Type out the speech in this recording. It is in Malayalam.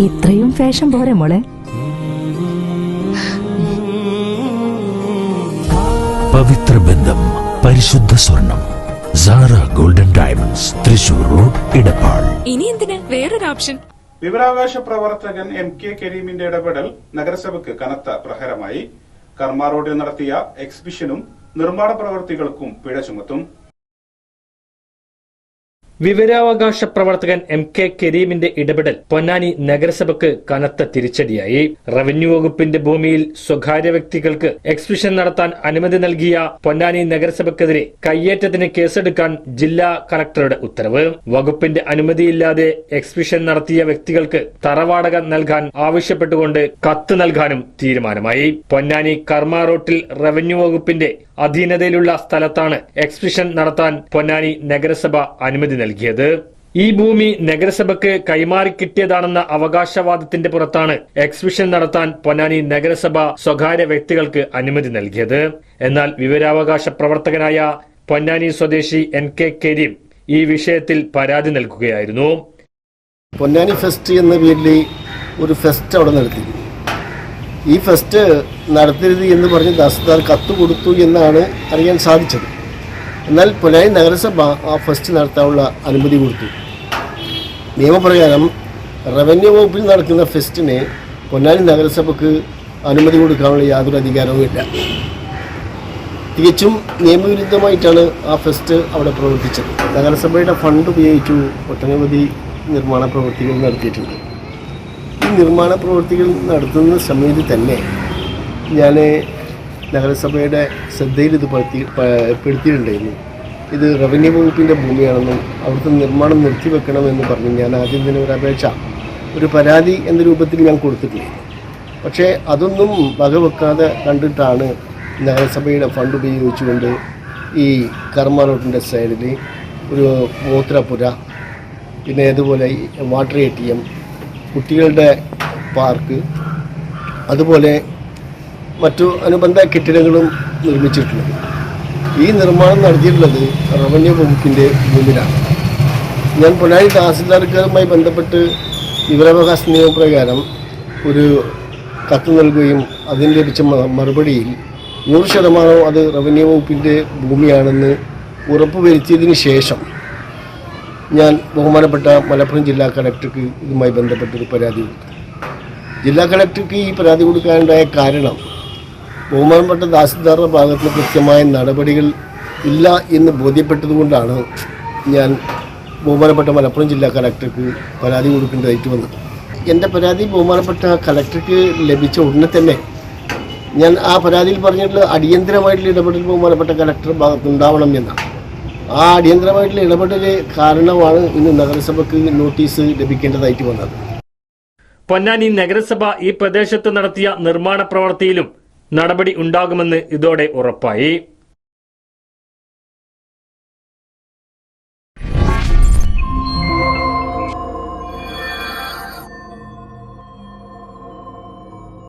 ഇത്രയും ഫാഷൻ പോരെ മോളെ? പവിത്ര ബന്ധം, പരിശുദ്ധ സ്വർണം. Sara Golden Diamonds, Thrissur road, Edappal. ഇനി എന്തിന് വേറൊരു ഓപ്ഷൻ? വിവരാവകാശ പ്രവർത്തകൻ MK കരീമിന്റെ ഇടപെടൽ നഗരസഭയ്ക്ക് കനത്ത പ്രഹരമായി. കർമ്മ റോഡിൽ നടത്തിയ എക്സിബിഷനും നിർമ്മാണ പ്രവൃത്തികൾക്കും പിഴ ചുമത്തും. വിവരാവകാശ പ്രവർത്തകൻ MK കരീമിന്റെ ഇടപെടൽ പൊന്നാനി നഗരസഭയ്ക്ക് കനത്ത തിരിച്ചടിയായി. റവന്യൂ വകുപ്പിന്റെ ഭൂമിയിൽ സ്വകാര്യ വ്യക്തികൾക്ക് എക്സിബിഷൻ നടത്താൻ അനുമതി നൽകിയ പൊന്നാനി നഗരസഭയ്ക്കെതിരെ കയ്യേറ്റത്തിന് കേസെടുക്കാൻ ജില്ലാ കളക്ടറുടെ ഉത്തരവ്. വകുപ്പിന്റെ അനുമതിയില്ലാതെ എക്സിബിഷൻ നടത്തിയ വ്യക്തികൾക്ക് തറവാടക നൽകാൻ ആവശ്യപ്പെട്ടുകൊണ്ട് കത്ത് നൽകാനും തീരുമാനമായി. പൊന്നാനി കർമ്മ റോട്ടിൽ റവന്യൂ വകുപ്പിന്റെ അധീനതയിലുള്ള സ്ഥലത്താണ് എക്സിബിഷൻ നടത്താൻ പൊന്നാനി നഗരസഭ അനുമതി നൽകിയത്. ഈ ഭൂമി നഗരസഭയ്ക്ക് കൈമാറി കിട്ടിയതാണെന്ന അവകാശവാദത്തിന്റെ പുറത്താണ് എക്സിബിഷൻ നടത്താൻ പൊന്നാനി നഗരസഭ സ്വകാര്യ വ്യക്തികൾക്ക് അനുമതി നൽകിയത്. എന്നാൽ വിവരാവകാശ പ്രവർത്തകനായ പൊന്നാനി സ്വദേശി NK കരീം ഈ വിഷയത്തിൽ പരാതി നൽകുകയായിരുന്നു. പൊന്നാനി ഫെസ്റ്റ് എന്ന പേരിൽ ഒരു ഫെസ്റ്റ് അവിടെ നടത്തി. ഈ ഫെസ്റ്റ് നടത്തരുത് എന്ന് പറഞ്ഞ് തഹസിൽദാർ കത്ത് കൊടുത്തു എന്നാണ് അറിയാൻ സാധിച്ചത്. എന്നാൽ പൊന്നാനി നഗരസഭ ആ ഫെസ്റ്റ് നടത്താനുള്ള അനുമതി കൊടുത്തു. നിയമപ്രകാരം റവന്യൂ വകുപ്പിൽ നടക്കുന്ന ഫെസ്റ്റിന് പൊന്നാനി നഗരസഭയ്ക്ക് അനുമതി കൊടുക്കാനുള്ള യാതൊരു അധികാരവുമില്ല. തികച്ചും നിയമവിരുദ്ധമായിട്ടാണ് ആ ഫെസ്റ്റ് അവിടെ പ്രവർത്തിച്ചത്. നഗരസഭയുടെ ഫണ്ട് ഉപയോഗിച്ചു ഒട്ടനവധി നിർമ്മാണ പ്രവൃത്തികൾ നടത്തിയിട്ടുണ്ട്. ഈ നിർമ്മാണ പ്രവൃത്തികൾ നടത്തുന്ന സമയത്ത് തന്നെ ഞാൻ നഗരസഭയുടെ ശ്രദ്ധയിൽ ഇത് പെടുത്തിയിട്ടുണ്ടായിരുന്നു. ഇത് റവന്യൂ വകുപ്പിൻ്റെ ഭൂമിയാണെന്നും അവിടുത്തെ നിർമ്മാണം നിർത്തിവെക്കണമെന്ന് പറഞ്ഞ് ഞാൻ ആദ്യം തന്നെ ഒരു അപേക്ഷ, ഒരു പരാതി എന്ന രൂപത്തിൽ ഞാൻ കൊടുത്തിട്ടില്ല. പക്ഷേ അതൊന്നും വകവെക്കാതെ കണ്ടിട്ടാണ് നഗരസഭയുടെ ഫണ്ട് ഉപയോഗിച്ചുകൊണ്ട് ഈ കർമ്മ റോഡിൻ്റെ സൈഡിൽ ഒരു മൂത്രപ്പുര, പിന്നെ അതുപോലെ വാട്ടർ ATM, കുട്ടികളുടെ പാർക്ക്, അതുപോലെ മറ്റു അനുബന്ധ കെട്ടിടങ്ങളും നിർമ്മിച്ചിട്ടുള്ളത്. ഈ നിർമ്മാണം നടത്തിയിട്ടുള്ളത് റവന്യൂ വകുപ്പിൻ്റെ ഭൂമിയിലാണ്. ഞാൻ പൊന്നാനി തഹസിൽദാർക്കാരുമായി ബന്ധപ്പെട്ട് വിവരാവകാശ നിയമപ്രകാരം ഒരു കത്ത് നൽകുകയും അതിന് ലഭിച്ച മറുപടിയിൽ 100% അത് റവന്യൂ വകുപ്പിൻ്റെ ഭൂമിയാണെന്ന് ഉറപ്പുവരുത്തിയതിന് ശേഷം ഞാൻ ബഹുമാനപ്പെട്ട മലപ്പുറം ജില്ലാ കളക്ടർക്ക് ഇതുമായി ബന്ധപ്പെട്ടൊരു പരാതി കൊടുത്തു. ജില്ലാ കളക്ടർക്ക് ഈ പരാതി കൊടുക്കാനുണ്ടായ കാരണം ബഹുമാനപ്പെട്ട തഹസിൽദാറുടെ ഭാഗത്ത് കൃത്യമായ നടപടികൾ ഇല്ല എന്ന് ബോധ്യപ്പെട്ടതുകൊണ്ടാണ് ഞാൻ ബഹുമാനപ്പെട്ട മലപ്പുറം ജില്ലാ കളക്ടർക്ക് പരാതി കൊടുക്കേണ്ടതായിട്ട് വന്നത്. എൻ്റെ പരാതി ബഹുമാനപ്പെട്ട കളക്ടർക്ക് ലഭിച്ച ഉടനെ തന്നെ ഞാൻ ആ പരാതിയിൽ പറഞ്ഞിട്ടുള്ള അടിയന്തരമായിട്ടുള്ള ഇടപെടൽ ബഹുമാനപ്പെട്ട കളക്ടറുടെ ഭാഗത്തുണ്ടാവണം എന്നാണ്. ആ അടിയന്തരമായിട്ടുള്ള ഇടപെടൽ കാരണമാണ് ഇന്ന് നഗരസഭയ്ക്ക് നോട്ടീസ് ലഭിക്കേണ്ടതായിട്ട് വന്നത്. പൊന്നാനി നഗരസഭ ഈ പ്രദേശത്ത് നടത്തിയ നിർമ്മാണ പ്രവൃത്തിയിലും നടപടി ഉണ്ടാകുമെന്ന് ഇതോടെ ഉറപ്പായി.